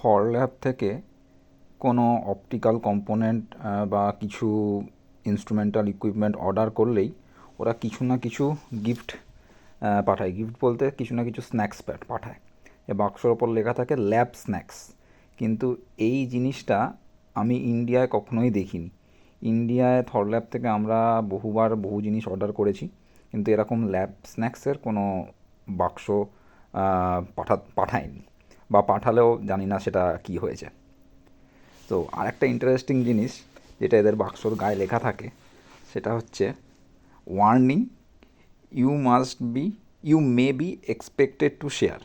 থর lab থেকে কোনো optical component বা কিছু ইনস্ট্রুমেন্টাল ইকুইপমেন্ট অর্ডার করলেই ওরা কিছু না কিছু গিফট পাঠায়। গিফট বলতে কিছু না কিছু স্ন্যাক্স পাঠায়। এ বাক্সর ওপর লেখা থাকে ল্যাব স্ন্যাক্স। কিন্তু এই জিনিসটা আমি ইন্ডিয়ায় কখনোই দেখিনি। ইন্ডিয়ায় থর ল্যাব থেকে আমরা বহুবার বহু জিনিস অর্ডার করেছি, কিন্তু এরকম ল্যাব স্ন্যাক্সের কোনো বাক্স পাঠায়নি, বা পাঠালেও জানি না সেটা কি হয়েছে। তো আরেকটা ইন্টারেস্টিং জিনিস যেটা এদের বাক্সর গায়ে লেখা থাকে সেটা হচ্ছে warning, you may be expected to share.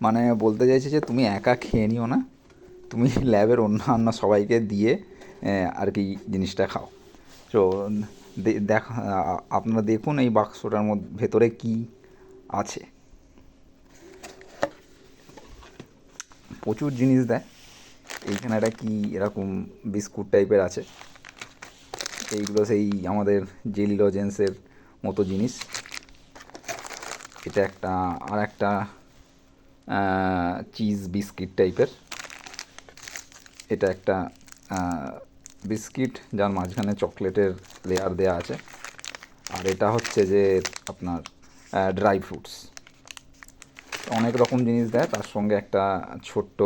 মানে বলতে চাইছে যে তুমি একা খেয়ে নিও না, তুমি ল্যাবের অন্যান্য সবাইকে দিয়ে আর কি জিনিসটা খাও। তো আপনারা দেখুন এই বাক্সটার মধ্যে ভেতরে কি আছে। প্রচুর জিনিস দেয়। এইখানে একটা কি এরকম বিস্কুট টাইপের আছে, এইগুলো সেই আমাদের জেলি লজেন্সের মতো জিনিস। এটা একটা আর একটা চিজ বিস্কিট টাইপের। এটা একটা বিস্কিট যার মাঝখানে চকলেটের লেয়ার দেওয়া আছে। আর এটা হচ্ছে যে আপনার ড্রাই ফ্রুটস। অনেক রকম জিনিস দেয়, তার সঙ্গে একটা ছোট্ট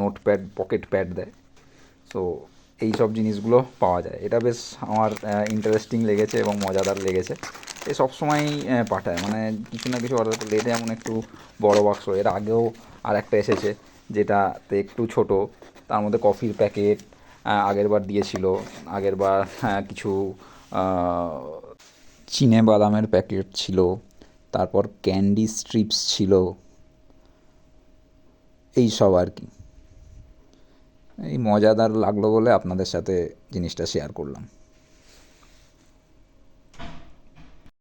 নোটপ্যাড, পকেট প্যাড দেয়। সো এই সব জিনিসগুলো পাওয়া যায়। এটা বেশ আমার ইন্টারেস্টিং লেগেছে এবং মজাদার লেগেছে। এ সবসময়ই পাঠায়, মানে কিছু না কিছু অর্ডার করলে। এটা যেমন একটু বড় বাক্স, এর আগেও আর একটা এসেছে যেটাতে একটু ছোট, তার মধ্যে কফির প্যাকেট আগের বার দিয়েছিল। আগের বার কিছু চিনে বাদামের প্যাকেট ছিল, তারপর ক্যান্ডি স্ট্রিপস ছিল, এই সব আর কি। এই মজাদার লাগলো বলে আপনাদের সাথে জিনিসটা শেয়ার করলাম।